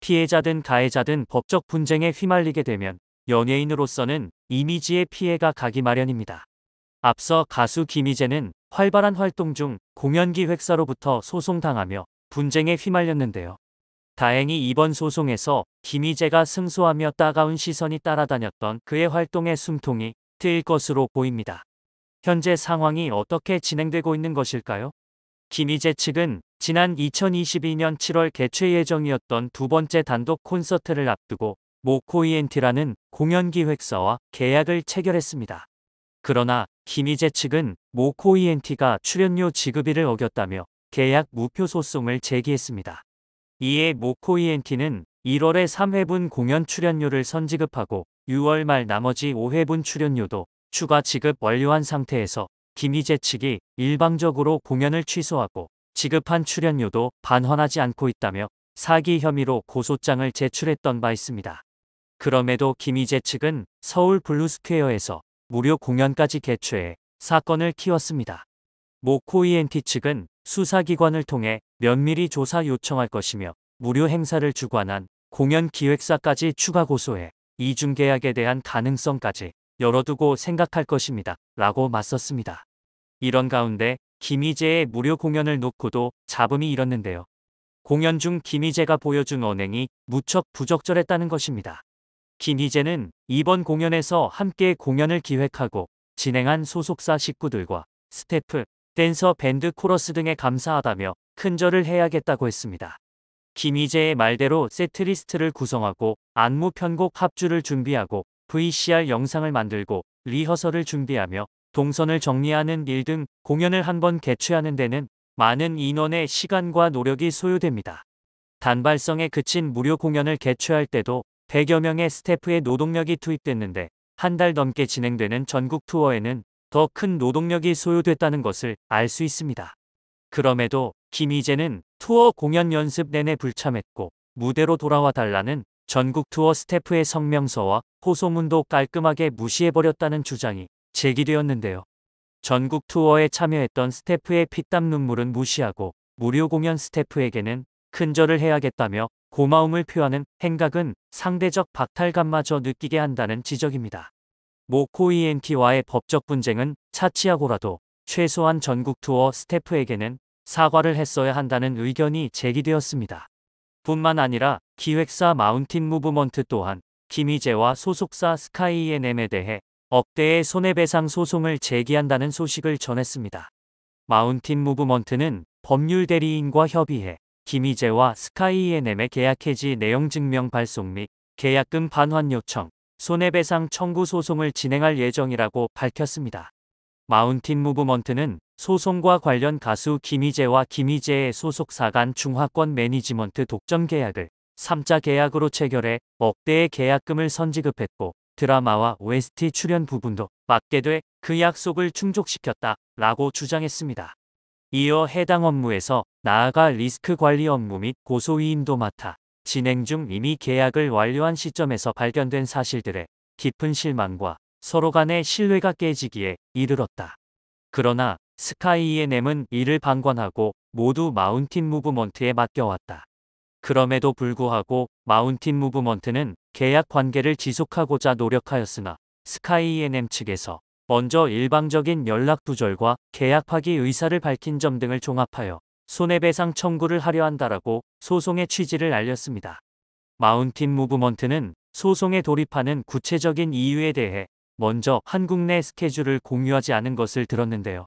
피해자든 가해자든 법적 분쟁에 휘말리게 되면 연예인으로서는 이미지에 피해가 가기 마련입니다. 앞서 가수 김희재는 활발한 활동 중 공연기획사로부터 소송당하며 분쟁에 휘말렸는데요. 다행히 이번 소송에서 김희재가 승소하며 따가운 시선이 따라다녔던 그의 활동의 숨통이 트일 것으로 보입니다. 현재 상황이 어떻게 진행되고 있는 것일까요? 김희재 측은 지난 2022년 7월 개최 예정이었던 두 번째 단독 콘서트를 앞두고 모코이엔티라는 공연기획사와 계약을 체결했습니다. 그러나 김희재 측은 모코이엔티가 출연료 지급일을 어겼다며 계약 무효 소송을 제기했습니다. 이에 모코이엔티는 1월에 3회분 공연 출연료를 선지급하고 6월 말 나머지 5회분 출연료도 추가 지급 완료한 상태에서 김희재 측이 일방적으로 공연을 취소하고 지급한 출연료도 반환하지 않고 있다며 사기 혐의로 고소장을 제출했던 바 있습니다. 그럼에도 김희재 측은 서울 블루스퀘어에서 무료 공연까지 개최해 사건을 키웠습니다. 모코이엔티 측은 수사기관을 통해 면밀히 조사 요청할 것이며 무료 행사를 주관한 공연 기획사까지 추가 고소해 이중계약에 대한 가능성까지 열어두고 생각할 것입니다. 라고 맞섰습니다. 이런 가운데 김희재의 무료 공연을 놓고도 잡음이 일었는데요. 공연 중 김희재가 보여준 언행이 무척 부적절했다는 것입니다. 김희재는 이번 공연에서 함께 공연을 기획하고 진행한 소속사 식구들과 스태프, 댄서, 밴드, 코러스 등에 감사하다며 큰절을 해야겠다고 했습니다. 김희재의 말대로 세트리스트를 구성하고 안무 편곡 합주를 준비하고 VCR 영상을 만들고 리허설을 준비하며 동선을 정리하는 일 등 공연을 한 번 개최하는 데는 많은 인원의 시간과 노력이 소요됩니다. 단발성에 그친 무료 공연을 개최할 때도 100여 명의 스태프의 노동력이 투입됐는데 한 달 넘게 진행되는 전국 투어에는 더 큰 노동력이 소요됐다는 것을 알 수 있습니다. 그럼에도 김희재는 투어 공연 연습 내내 불참했고 무대로 돌아와 달라는 전국 투어 스태프의 성명서와 호소문도 깔끔하게 무시해버렸다는 주장이 제기되었는데요. 전국 투어에 참여했던 스태프의 피땀 눈물은 무시하고 무료 공연 스태프에게는 큰절을 해야겠다며 고마움을 표하는 행각은 상대적 박탈감마저 느끼게 한다는 지적입니다. 모코이엔티와의 법적 분쟁은 차치하고라도 최소한 전국 투어 스태프에게는 사과를 했어야 한다는 의견이 제기되었습니다. 뿐만 아니라 기획사 마운틴 무브먼트 또한 김희재와 소속사 스카이 E&M에 대해 억대의 손해배상 소송을 제기한다는 소식을 전했습니다. 마운틴 무브먼트는 법률 대리인과 협의해 김희재와 스카이 E&M의 계약 해지 내용 증명 발송 및 계약금 반환 요청, 손해배상 청구 소송을 진행할 예정이라고 밝혔습니다. 마운틴 무브먼트는 소송과 관련 가수 김희재와 김희재의 소속사 간 중화권 매니지먼트 독점 계약을 3자 계약으로 체결해 억대의 계약금을 선지급했고 드라마와 OST 출연 부분도 맡게 돼 그 약속을 충족시켰다 라고 주장했습니다. 이어 해당 업무에서 나아가 리스크 관리 업무 및 고소위임도 맡아 진행 중 이미 계약을 완료한 시점에서 발견된 사실들에 깊은 실망과 서로 간의 신뢰가 깨지기에 이르렀다. 그러나 스카이 E&M은 이를 방관하고 모두 마운틴 무브먼트에 맡겨왔다. 그럼에도 불구하고 마운틴 무브먼트는 계약 관계를 지속하고자 노력하였으나 스카이 E&M 측에서 먼저 일방적인 연락 두절과 계약 파기 의사를 밝힌 점 등을 종합하여 손해배상 청구를 하려 한다라고 소송의 취지를 알렸습니다. 마운틴 무브먼트는 소송에 돌입하는 구체적인 이유에 대해 먼저 한국 내 스케줄을 공유하지 않은 것을 들었는데요.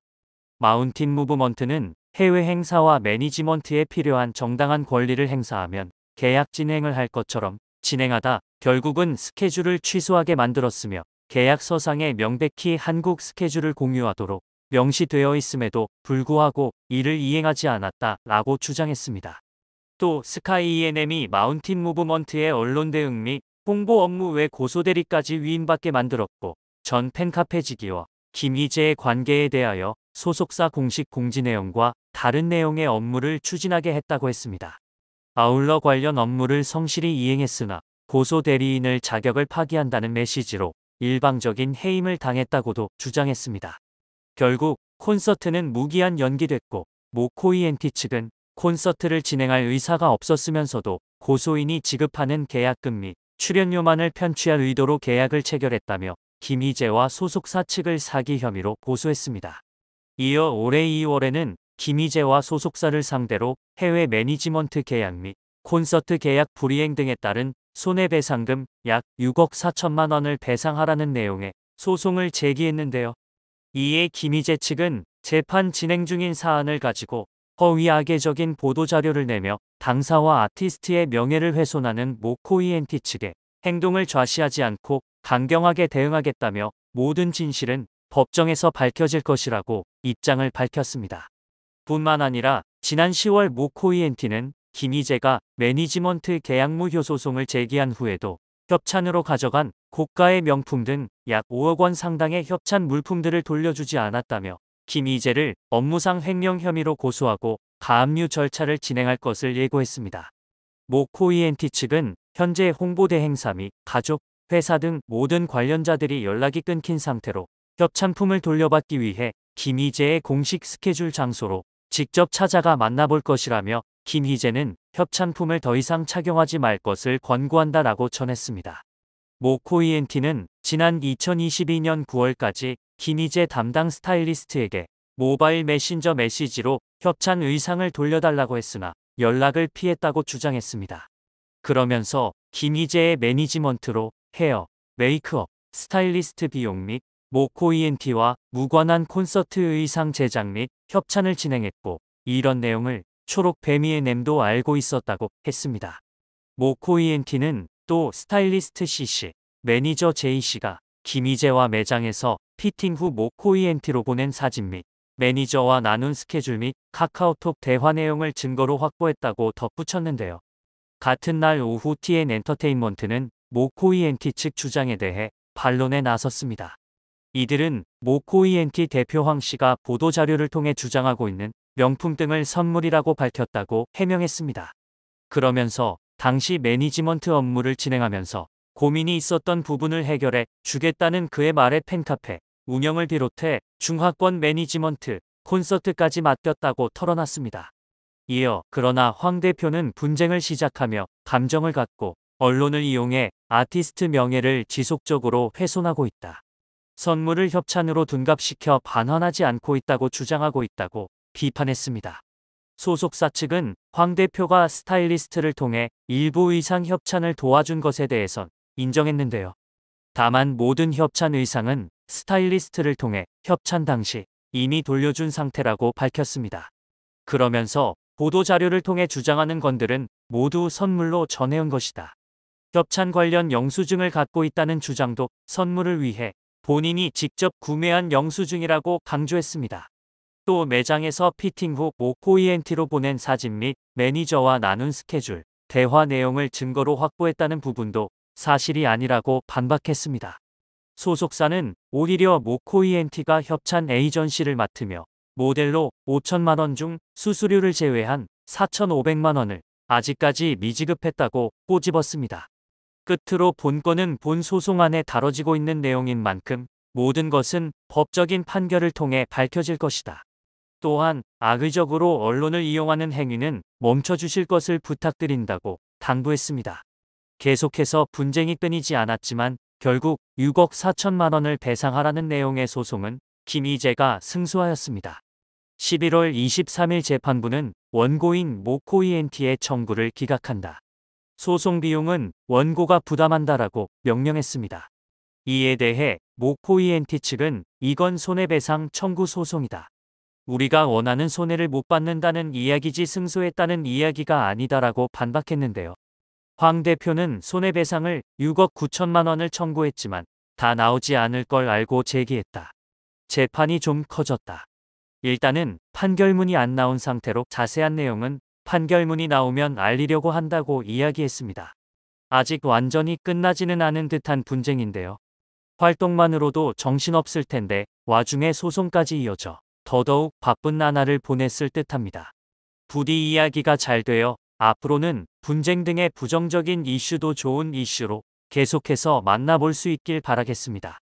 마운틴 무브먼트는 해외 행사와 매니지먼트에 필요한 정당한 권리를 행사하면 계약 진행을 할 것처럼 진행하다 결국은 스케줄을 취소하게 만들었으며 계약서상에 명백히 한국 스케줄을 공유하도록 명시되어 있음에도 불구하고 이를 이행하지 않았다 라고 주장했습니다. 또 스카이 E&M이 마운틴 무브먼트의 언론 대응 및 홍보 업무 외 고소대리까지 위임받게 만들었고 전 팬카페지기와 김희재의 관계에 대하여 소속사 공식 공지 내용과 다른 내용의 업무를 추진하게 했다고 했습니다. 아울러 관련 업무를 성실히 이행했으나 고소대리인을 자격을 파기한다는 메시지로 일방적인 해임을 당했다고도 주장했습니다. 결국 콘서트는 무기한 연기됐고 모코이엔티 측은 콘서트를 진행할 의사가 없었으면서도 고소인이 지급하는 계약금 및 출연료만을 편취할 의도로 계약을 체결했다며 김희재와 소속사 측을 사기 혐의로 고소했습니다. 이어 올해 2월에는 김희재와 소속사를 상대로 해외 매니지먼트 계약 및 콘서트 계약 불이행 등에 따른 손해배상금 약 6억 4천만 원을 배상하라는 내용의 소송을 제기했는데요. 이에 김희재 측은 재판 진행 중인 사안을 가지고 허위 악의적인 보도자료를 내며 당사와 아티스트의 명예를 훼손하는 모코이엔티 측의 행동을 좌시하지 않고 강경하게 대응하겠다며 모든 진실은 법정에서 밝혀질 것이라고 입장을 밝혔습니다. 뿐만 아니라 지난 10월 모코이엔티는 김희재가 매니지먼트 계약무효 소송을 제기한 후에도 협찬으로 가져간 고가의 명품 등 약 5억 원 상당의 협찬 물품들을 돌려주지 않았다며 김희재를 업무상 횡령 혐의로 고소하고 가압류 절차를 진행할 것을 예고했습니다. 모코이엔티 측은 현재 홍보대 행사 및 가족, 회사 등 모든 관련자들이 연락이 끊긴 상태로 협찬품을 돌려받기 위해 김희재의 공식 스케줄 장소로 직접 찾아가 만나볼 것이라며 김희재는 협찬품을 더 이상 착용하지 말 것을 권고한다라고 전했습니다. 모코이엔티는 지난 2022년 9월까지 김희재 담당 스타일리스트에게 모바일 메신저 메시지로 협찬 의상을 돌려달라고 했으나 연락을 피했다고 주장했습니다. 그러면서 김희재의 매니지먼트로 헤어, 메이크업, 스타일리스트 비용 및 모코이엔티와 무관한 콘서트 의상 제작 및 협찬을 진행했고 이런 내용을 초록 뱀이의 램도 알고 있었다고 했습니다. 모코이엔티는 또 스타일리스트 C씨, 매니저 J씨가 김희재와 매장에서 피팅 후 모코이엔티로 보낸 사진 및 매니저와 나눈 스케줄 및 카카오톡 대화 내용을 증거로 확보했다고 덧붙였는데요. 같은 날 오후 TN 엔터테인먼트는 모코이엔티 측 주장에 대해 반론에 나섰습니다. 이들은 모코이엔티 대표 황 씨가 보도자료를 통해 주장하고 있는 명품 등을 선물이라고 밝혔다고 해명했습니다. 그러면서 당시 매니지먼트 업무를 진행하면서 고민이 있었던 부분을 해결해 주겠다는 그의 말에 팬카페 운영을 비롯해 중화권 매니지먼트, 콘서트까지 맡겼다고 털어놨습니다. 이어 그러나 황 대표는 분쟁을 시작하며 감정을 갖고 언론을 이용해 아티스트 명예를 지속적으로 훼손하고 있다. 선물을 협찬으로 둔갑시켜 반환하지 않고 있다고 주장하고 있다고 비판했습니다. 소속사 측은 황 대표가 스타일리스트를 통해 일부 의상 협찬을 도와준 것에 대해선 인정했는데요. 다만 모든 협찬 의상은 스타일리스트를 통해 협찬 당시 이미 돌려준 상태라고 밝혔습니다. 그러면서 보도자료를 통해 주장하는 건들은 모두 선물로 전해온 것이다. 협찬 관련 영수증을 갖고 있다는 주장도 선물을 위해 본인이 직접 구매한 영수증이라고 강조했습니다. 또 매장에서 피팅 후 모코이엔티로 보낸 사진 및 매니저와 나눈 스케줄, 대화 내용을 증거로 확보했다는 부분도 사실이 아니라고 반박했습니다. 소속사는 오히려 모코이엔티가 협찬 에이전시를 맡으며 모델로 5천만 원 중 수수료를 제외한 4,500만 원을 아직까지 미지급했다고 꼬집었습니다. 끝으로 본건은 본 소송안에 다뤄지고 있는 내용인 만큼 모든 것은 법적인 판결을 통해 밝혀질 것이다. 또한 악의적으로 언론을 이용하는 행위는 멈춰주실 것을 부탁드린다고 당부했습니다. 계속해서 분쟁이 끊이지 않았지만 결국 6억 4천만 원을 배상하라는 내용의 소송은 김희재가 승소하였습니다. 11월 23일 재판부는 원고인 모코이엔티의 청구를 기각한다. 소송 비용은 원고가 부담한다라고 명령했습니다. 이에 대해 모코이엔티 측은 이건 손해배상 청구 소송이다. 우리가 원하는 손해를 못 받는다는 이야기지 승소했다는 이야기가 아니다라고 반박했는데요. 황 대표는 손해배상을 6억 9천만 원을 청구했지만 다 나오지 않을 걸 알고 제기했다. 재판이 좀 커졌다. 일단은 판결문이 안 나온 상태로 자세한 내용은 판결문이 나오면 알리려고 한다고 이야기했습니다. 아직 완전히 끝나지는 않은 듯한 분쟁인데요. 활동만으로도 정신없을 텐데 와중에 소송까지 이어져 더더욱 바쁜 나날을 보냈을 듯합니다. 부디 이야기가 잘 되어 앞으로는 분쟁 등의 부정적인 이슈도 좋은 이슈로 계속해서 만나볼 수 있길 바라겠습니다.